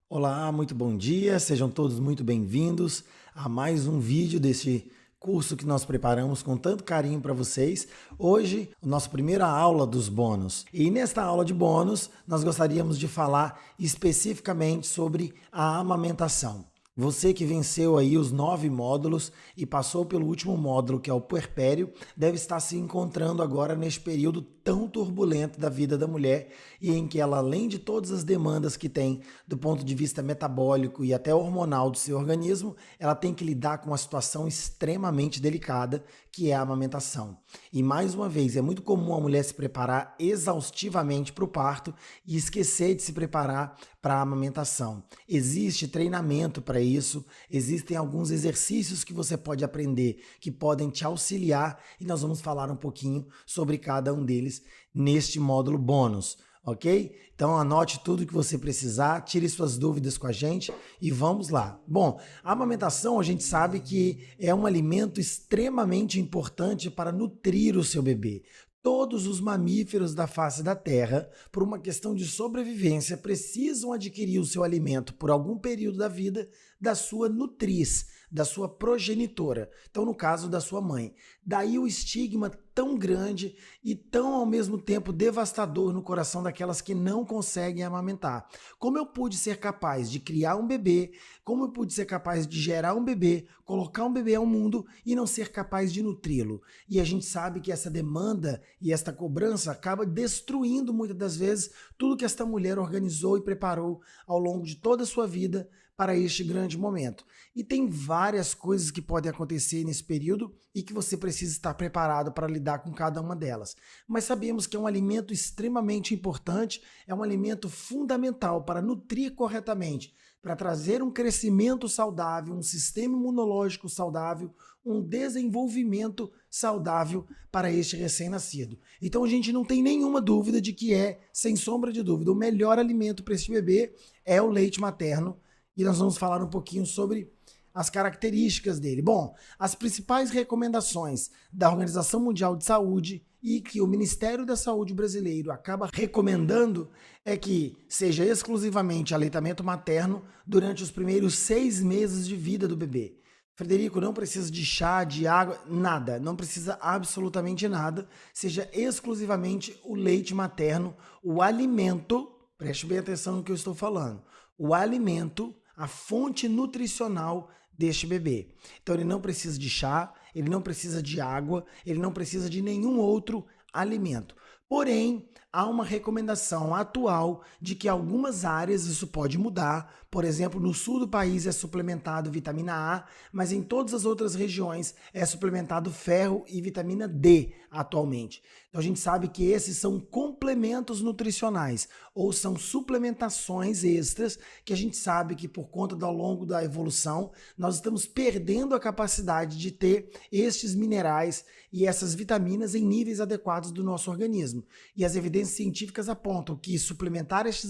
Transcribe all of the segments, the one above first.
Olá, muito bom dia, sejam todos muito bem-vindos a mais um vídeo desse curso que nós preparamos com tanto carinho para vocês. Hoje, a nossa primeira aula dos bônus. E nesta aula de bônus, nós gostaríamos de falar especificamente sobre a amamentação. Você que venceu aí os 9 módulos e passou pelo último módulo, que é o puerpério, deve estar se encontrando agora neste período tão turbulento da vida da mulher e em que ela, além de todas as demandas que tem do ponto de vista metabólico e até hormonal do seu organismo, ela tem que lidar com uma situação extremamente delicada, que é a amamentação. E mais uma vez, é muito comum a mulher se preparar exaustivamente para o parto e esquecer de se preparar para a amamentação. Existe treinamento para isso, existem alguns exercícios que você pode aprender que podem te auxiliar e nós vamos falar um pouquinho sobre cada um deles neste módulo bônus, ok? Então anote tudo que você precisar, tire suas dúvidas com a gente e vamos lá. Bom, a amamentação a gente sabe que é um alimento extremamente importante para nutrir o seu bebê. Todos os mamíferos da face da Terra, por uma questão de sobrevivência, precisam adquirir o seu alimento por algum período da vida da sua nutriz, da sua progenitora. Então, no caso da sua mãe. Daí o estigma tão grande e tão ao mesmo tempo devastador no coração daquelas que não conseguem amamentar. Como eu pude ser capaz de criar um bebê, como eu pude ser capaz de gerar um bebê, colocar um bebê ao mundo e não ser capaz de nutri-lo. E a gente sabe que essa demanda e esta cobrança acaba destruindo muitas das vezes tudo que esta mulher organizou e preparou ao longo de toda a sua vida para este grande momento. E tem várias coisas que podem acontecer nesse período e que você precisa estar preparado para lidar com cada uma delas. Mas sabemos que é um alimento extremamente importante, é um alimento fundamental para nutrir corretamente, para trazer um crescimento saudável, um sistema imunológico saudável, um desenvolvimento saudável para este recém-nascido. Então a gente não tem nenhuma dúvida de que é, sem sombra de dúvida, o melhor alimento para este bebê é o leite materno. E nós vamos falar um pouquinho sobre as características dele. Bom, as principais recomendações da Organização Mundial de Saúde e que o Ministério da Saúde brasileiro acaba recomendando é que seja exclusivamente aleitamento materno durante os primeiros 6 meses de vida do bebê. Frederico, não precisa de chá, de água, nada, não precisa absolutamente nada, seja exclusivamente o leite materno, o alimento, preste bem atenção no que eu estou falando, o alimento, a fonte nutricional deste bebê. Então ele não precisa de chá, ele não precisa de água, ele não precisa de nenhum outro alimento. Porém, há uma recomendação atual de que algumas áreas isso pode mudar. Por exemplo, no sul do país é suplementado vitamina A, mas em todas as outras regiões é suplementado ferro e vitamina D atualmente. Então a gente sabe que esses são complementos nutricionais ou são suplementações extras que a gente sabe que por conta do ao longo da evolução nós estamos perdendo a capacidade de ter estes minerais e essas vitaminas em níveis adequados do nosso organismo. E as evidências científicas apontam que suplementar estes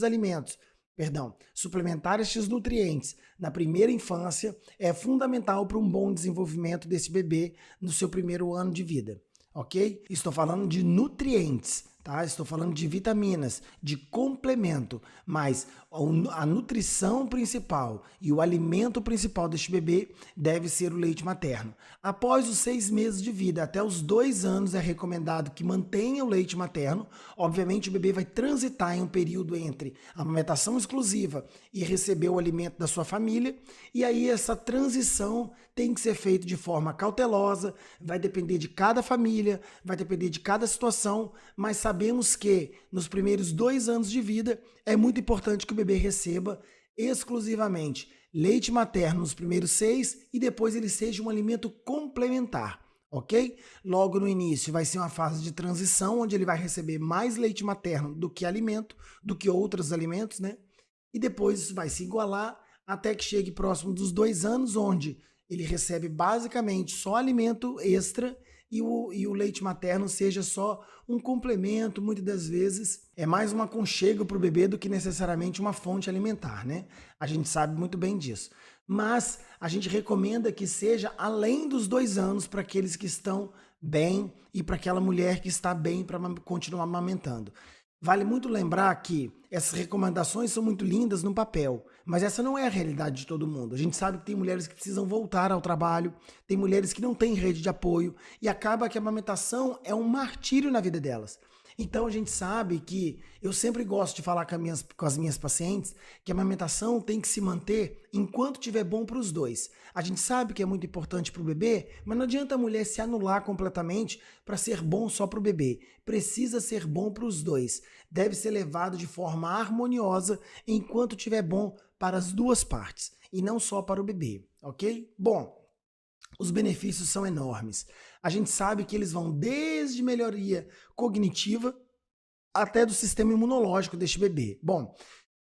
nutrientes na primeira infância é fundamental para um bom desenvolvimento desse bebê no seu primeiro ano de vida, ok? Estou falando de nutrientes, tá? Estou falando de vitaminas, de complemento, mas a nutrição principal e o alimento principal deste bebê deve ser o leite materno. Após os 6 meses de vida, até os 2 anos é recomendado que mantenha o leite materno. Obviamente o bebê vai transitar em um período entre amamentação exclusiva e receber o alimento da sua família, e aí essa transição tem que ser feita de forma cautelosa, vai depender de cada família, vai depender de cada situação, mas sabemos que nos primeiros 2 anos de vida é muito importante que o bebê receba exclusivamente leite materno nos primeiros 6 e depois ele seja um alimento complementar, ok? Logo no início vai ser uma fase de transição onde ele vai receber mais leite materno do que alimento, do que outros alimentos, né? E depois isso vai se igualar até que chegue próximo dos 2 anos, onde ele recebe basicamente só alimento extra e o leite materno seja só um complemento, muitas das vezes é mais um aconchego para o bebê do que necessariamente uma fonte alimentar, né? A gente sabe muito bem disso. Mas a gente recomenda que seja além dos 2 anos para aqueles que estão bem e para aquela mulher que está bem para continuar amamentando. Vale muito lembrar que essas recomendações são muito lindas no papel, mas essa não é a realidade de todo mundo. A gente sabe que tem mulheres que precisam voltar ao trabalho, tem mulheres que não têm rede de apoio e acaba que a amamentação é um martírio na vida delas. Então a gente sabe que eu sempre gosto de falar com as minhas pacientes que a amamentação tem que se manter enquanto tiver bom para os dois. A gente sabe que é muito importante para o bebê, mas não adianta a mulher se anular completamente para ser bom só para o bebê. Precisa ser bom para os dois. Deve ser levado de forma harmoniosa enquanto tiver bom para as duas partes e não só para o bebê, ok? Bom, os benefícios são enormes. A gente sabe que eles vão desde melhoria cognitiva até do sistema imunológico deste bebê. Bom,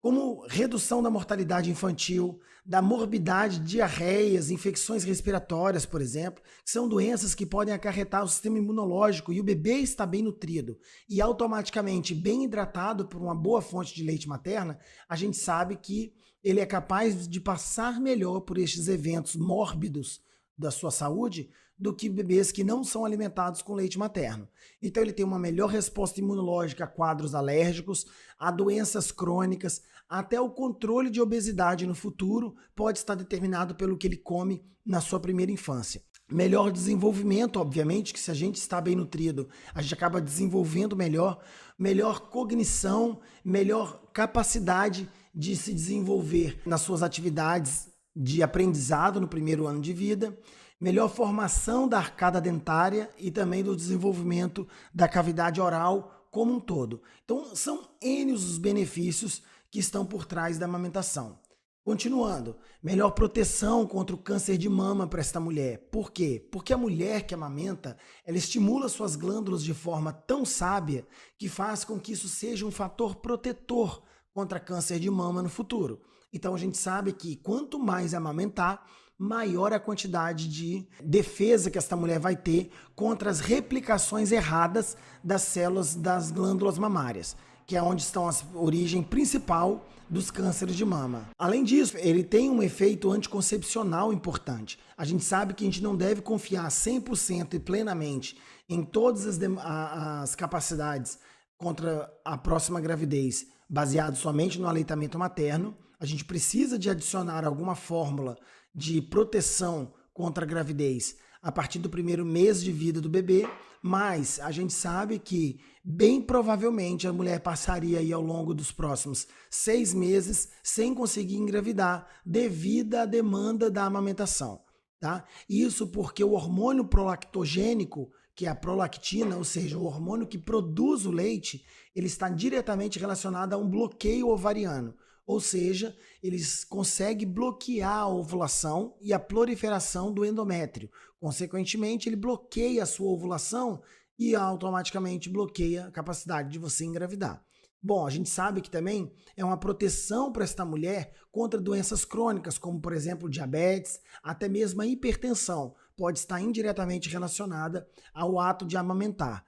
como redução da mortalidade infantil, da morbidade, diarreias, infecções respiratórias, por exemplo, que são doenças que podem acarretar o sistema imunológico e o bebê está bem nutrido e automaticamente bem hidratado por uma boa fonte de leite materna, a gente sabe que ele é capaz de passar melhor por estes eventos mórbidos da sua saúde do que bebês que não são alimentados com leite materno. Então ele tem uma melhor resposta imunológica a quadros alérgicos, a doenças crônicas, até o controle de obesidade no futuro pode estar determinado pelo que ele come na sua primeira infância. Melhor desenvolvimento, obviamente, que se a gente está bem nutrido, a gente acaba desenvolvendo melhor, melhor cognição, melhor capacidade de se desenvolver nas suas atividades de aprendizado no primeiro ano de vida, melhor formação da arcada dentária e também do desenvolvimento da cavidade oral como um todo. Então, são N os benefícios que estão por trás da amamentação. Continuando, melhor proteção contra o câncer de mama para esta mulher. Por quê? Porque a mulher que amamenta, ela estimula suas glândulas de forma tão sábia que faz com que isso seja um fator protetor contra câncer de mama no futuro. Então a gente sabe que quanto mais amamentar, maior a quantidade de defesa que esta mulher vai ter contra as replicações erradas das células das glândulas mamárias, que é onde estão a origem principal dos cânceres de mama. Além disso, ele tem um efeito anticoncepcional importante. A gente sabe que a gente não deve confiar 100% e plenamente em todas as capacidades contra a próxima gravidez, baseado somente no aleitamento materno. A gente precisa de adicionar alguma fórmula de proteção contra a gravidez a partir do primeiro mês de vida do bebê, mas a gente sabe que bem provavelmente a mulher passaria aí ao longo dos próximos 6 meses sem conseguir engravidar devido à demanda da amamentação, tá? Isso porque o hormônio prolactogênico, que é a prolactina, ou seja, o hormônio que produz o leite, ele está diretamente relacionado a um bloqueio ovariano. Ou seja, eles conseguem bloquear a ovulação e a proliferação do endométrio. Consequentemente, ele bloqueia a sua ovulação e automaticamente bloqueia a capacidade de você engravidar. Bom, a gente sabe que também é uma proteção para esta mulher contra doenças crônicas, como por exemplo diabetes, até mesmo a hipertensão, pode estar indiretamente relacionada ao ato de amamentar.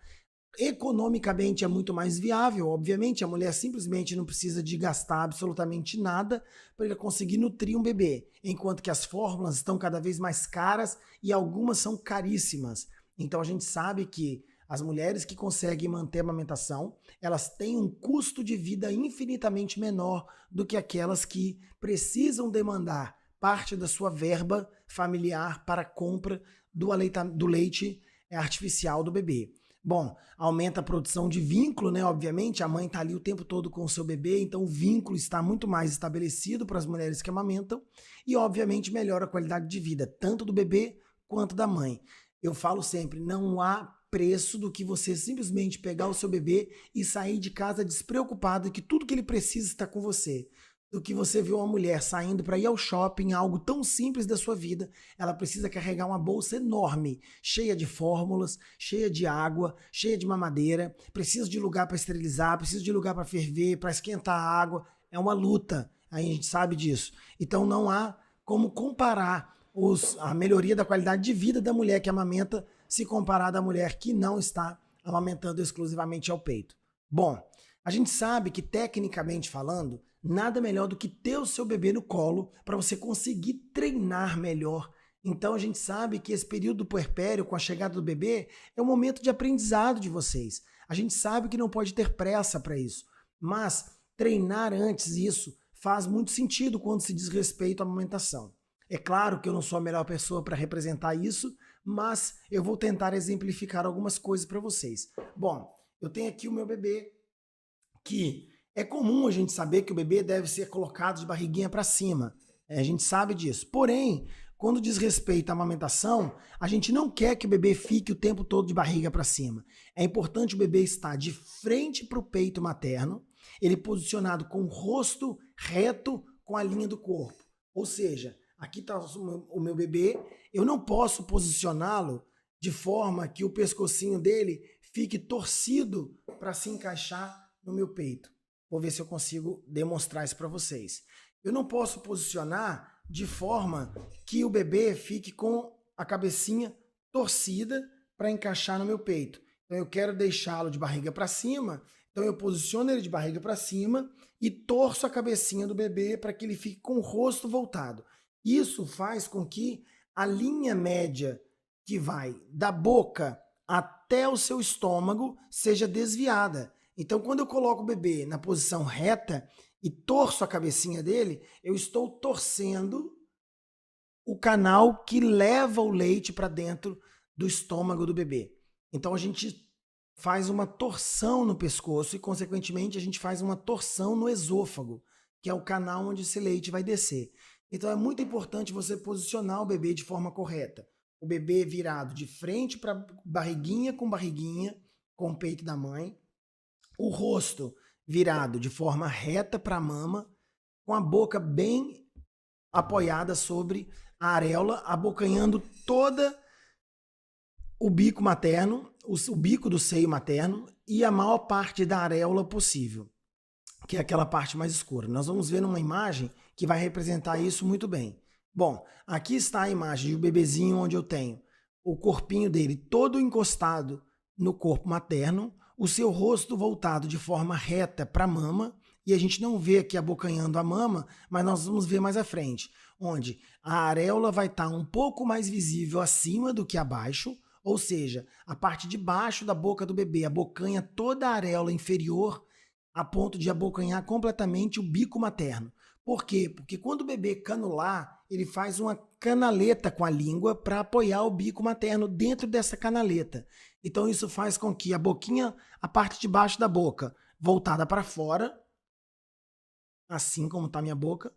Economicamente é muito mais viável, obviamente, a mulher simplesmente não precisa de gastar absolutamente nada para ele conseguir nutrir um bebê, enquanto que as fórmulas estão cada vez mais caras e algumas são caríssimas. Então a gente sabe que as mulheres que conseguem manter a amamentação, elas têm um custo de vida infinitamente menor do que aquelas que precisam demandar parte da sua verba familiar para a compra do leite artificial do bebê. Bom, aumenta a produção de vínculo, né? Obviamente, a mãe está ali o tempo todo com o seu bebê, então o vínculo está muito mais estabelecido para as mulheres que amamentam e, obviamente, melhora a qualidade de vida, tanto do bebê quanto da mãe. Eu falo sempre, não há preço do que você simplesmente pegar o seu bebê e sair de casa despreocupado que tudo que ele precisa está com você. Do que você vê uma mulher saindo para ir ao shopping, algo tão simples da sua vida, ela precisa carregar uma bolsa enorme, cheia de fórmulas, cheia de água, cheia de mamadeira, precisa de lugar para esterilizar, precisa de lugar para ferver, para esquentar a água, é uma luta, a gente sabe disso. Então não há como comparar a melhoria da qualidade de vida da mulher que amamenta se comparar da mulher que não está amamentando exclusivamente ao peito. Bom, a gente sabe que tecnicamente falando, nada melhor do que ter o seu bebê no colo para você conseguir treinar melhor Então a gente sabe que esse período do puerpério, com a chegada do bebê, é um momento de aprendizado de vocês. A gente sabe que não pode ter pressa para isso, mas treinar antes isso faz muito sentido quando se diz respeito à amamentação. É claro que eu não sou a melhor pessoa para representar isso, mas eu vou tentar exemplificar algumas coisas para vocês. Bom, eu tenho aqui o meu bebê, que é comum a gente saber que o bebê deve ser colocado de barriguinha para cima. A gente sabe disso. Porém, quando diz respeito à amamentação, a gente não quer que o bebê fique o tempo todo de barriga para cima. É importante o bebê estar de frente para o peito materno, ele posicionado com o rosto reto com a linha do corpo. Ou seja, aqui está o meu bebê, eu não posso posicioná-lo de forma que o pescocinho dele fique torcido para se encaixar no meu peito. Vou ver se eu consigo demonstrar isso para vocês. Eu não posso posicionar de forma que o bebê fique com a cabecinha torcida para encaixar no meu peito. Então eu quero deixá-lo de barriga para cima, então eu posiciono ele de barriga para cima e torço a cabecinha do bebê para que ele fique com o rosto voltado. Isso faz com que a linha média que vai da boca até o seu estômago seja desviada. Então, quando eu coloco o bebê na posição reta e torço a cabecinha dele, eu estou torcendo o canal que leva o leite para dentro do estômago do bebê. Então, a gente faz uma torção no pescoço e, consequentemente, a gente faz uma torção no esôfago, que é o canal onde esse leite vai descer. Então, é muito importante você posicionar o bebê de forma correta. O bebê virado de frente para barriguinha, com o peito da mãe. O rosto virado de forma reta para a mama, com a boca bem apoiada sobre a areola, abocanhando toda o bico materno, o bico do seio materno e a maior parte da areola possível, que é aquela parte mais escura. Nós vamos ver numa imagem que vai representar isso muito bem. Bom, aqui está a imagem de um bebezinho onde eu tenho o corpinho dele todo encostado no corpo materno, o seu rosto voltado de forma reta para a mama, e a gente não vê aqui abocanhando a mama, mas nós vamos ver mais à frente, onde a areola vai estar um pouco mais visível acima do que abaixo, ou seja, a parte de baixo da boca do bebê abocanha toda a areola inferior a ponto de abocanhar completamente o bico materno. Por quê? Porque quando o bebê canular, ele faz uma canaleta com a língua para apoiar o bico materno dentro dessa canaleta. Então isso faz com que a boquinha, a parte de baixo da boca, voltada para fora, assim como está minha boca,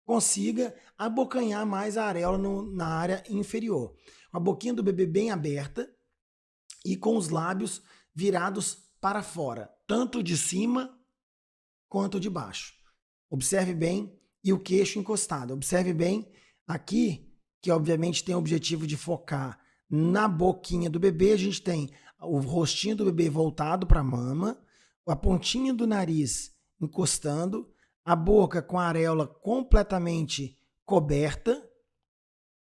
consiga abocanhar mais a areola na área inferior. A boquinha do bebê bem aberta e com os lábios virados para fora, tanto de cima quanto de baixo. Observe bem, e o queixo encostado. Observe bem aqui, que obviamente tem o objetivo de focar na boquinha do bebê. A gente tem o rostinho do bebê voltado para a mama, a pontinha do nariz encostando, a boca com a areola completamente coberta,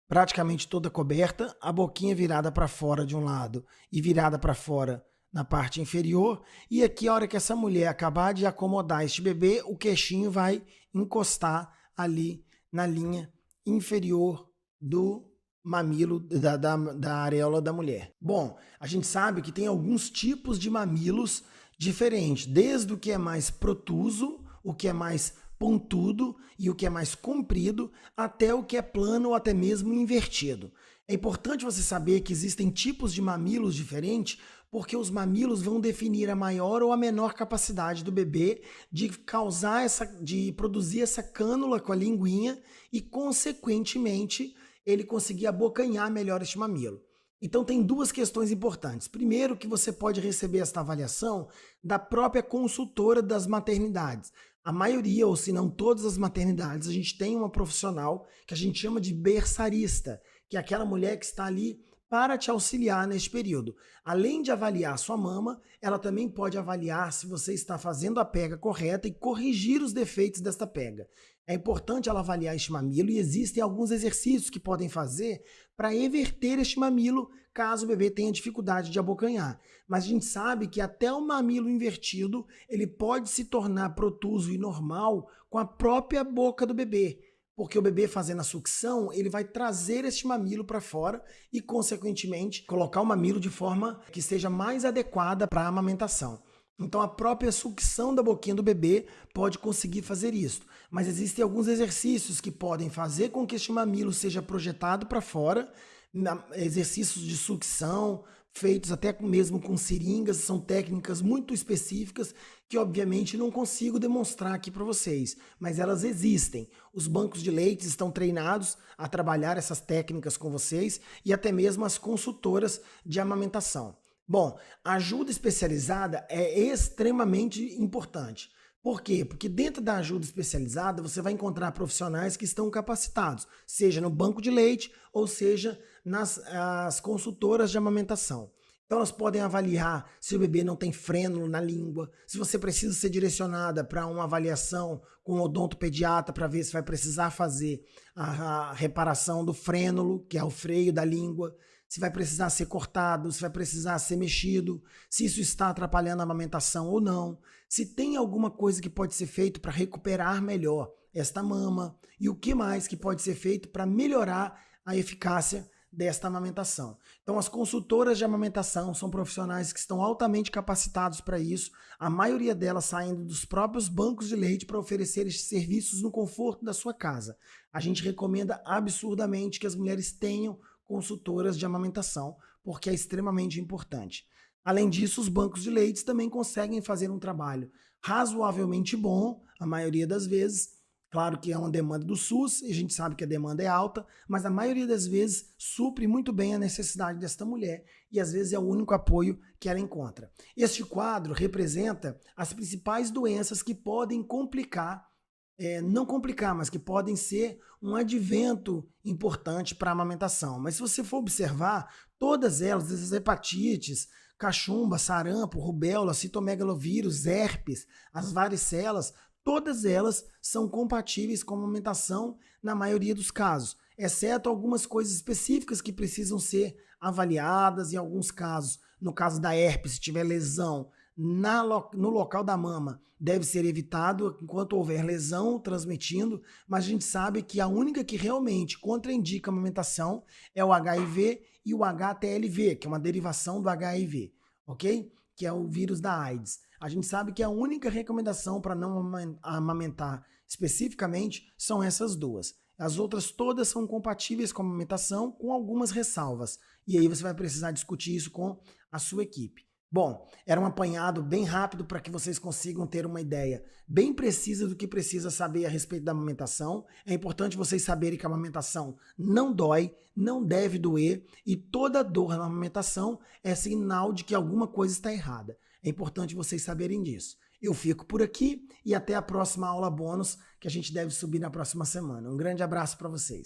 praticamente toda coberta, a boquinha virada para fora de um lado e virada para fora na parte inferior, e aqui a hora que essa mulher acabar de acomodar este bebê, o queixinho vai encostar ali na linha inferior do mamilo, da areola da mulher. Bom, a gente sabe que tem alguns tipos de mamilos diferentes, desde o que é mais protuso, o que é mais pontudo e o que é mais comprido, até o que é plano ou até mesmo invertido. É importante você saber que existem tipos de mamilos diferentes, porque os mamilos vão definir a maior ou a menor capacidade do bebê de produzir essa cânula com a linguinha e, consequentemente, ele conseguir abocanhar melhor este mamilo. Então tem duas questões importantes. Primeiro, que você pode receber esta avaliação da própria consultora das maternidades. A maioria, ou se não todas as maternidades, a gente tem uma profissional que a gente chama de berçarista, que é aquela mulher que está ali para te auxiliar neste período. Além de avaliar sua mama, ela também pode avaliar se você está fazendo a pega correta e corrigir os defeitos desta pega. É importante ela avaliar este mamilo e existem alguns exercícios que podem fazer para everter este mamilo caso o bebê tenha dificuldade de abocanhar. Mas a gente sabe que até o mamilo invertido, ele pode se tornar protuso e normal com a própria boca do bebê. porque o bebê fazendo a sucção, ele vai trazer este mamilo para fora e, consequentemente, colocar o mamilo de forma que seja mais adequada para a amamentação. Então a própria sucção da boquinha do bebê pode conseguir fazer isso. Mas existem alguns exercícios que podem fazer com que este mamilo seja projetado para fora, exercícios de sucção, feitos até mesmo com seringas, são técnicas muito específicas que obviamente não consigo demonstrar aqui para vocês, mas elas existem. Os bancos de leite estão treinados a trabalhar essas técnicas com vocês e até mesmo as consultoras de amamentação. Bom, a ajuda especializada é extremamente importante. Por quê? Porque dentro da ajuda especializada você vai encontrar profissionais que estão capacitados, seja no banco de leite ou seja nas consultoras de amamentação. Então elas podem avaliar se o bebê não tem frênulo na língua, se você precisa ser direcionada para uma avaliação com o odontopediatra para ver se vai precisar fazer a reparação do frênulo, que é o freio da língua, se vai precisar ser cortado, se vai precisar ser mexido, se isso está atrapalhando a amamentação ou não, se tem alguma coisa que pode ser feito para recuperar melhor esta mama e o que mais que pode ser feito para melhorar a eficácia desta amamentação. Então as consultoras de amamentação são profissionais que estão altamente capacitados para isso, a maioria delas saindo dos próprios bancos de leite para oferecer estes serviços no conforto da sua casa. A gente recomenda absurdamente que as mulheres tenham consultoras de amamentação, porque é extremamente importante. Além disso, os bancos de leite também conseguem fazer um trabalho razoavelmente bom, a maioria das vezes. Claro que é uma demanda do SUS, e a gente sabe que a demanda é alta, mas a maioria das vezes supre muito bem a necessidade desta mulher e às vezes é o único apoio que ela encontra. Este quadro representa as principais doenças que podem complicar, não complicar, mas que podem ser um advento importante para a amamentação. Mas se você for observar, todas elas, as hepatites, cachumba, sarampo, rubéola, citomegalovírus, herpes, as varicelas, todas elas são compatíveis com a amamentação na maioria dos casos, exceto algumas coisas específicas que precisam ser avaliadas em alguns casos. No caso da herpes, se tiver lesão no local da mama, deve ser evitado enquanto houver lesão transmitindo, mas a gente sabe que a única que realmente contraindica a amamentação é o HIV e o HTLV, que é uma derivação do HIV, ok? Que é o vírus da AIDS. A gente sabe que a única recomendação para não amamentar especificamente são essas duas. As outras todas são compatíveis com a amamentação, com algumas ressalvas. E aí você vai precisar discutir isso com a sua equipe. Bom, era um apanhado bem rápido para que vocês consigam ter uma ideia bem precisa do que precisa saber a respeito da amamentação. É importante vocês saberem que a amamentação não dói, não deve doer e toda dor na amamentação é sinal de que alguma coisa está errada. É importante vocês saberem disso. Eu fico por aqui e até a próxima aula bônus que a gente deve subir na próxima semana. Um grande abraço para vocês.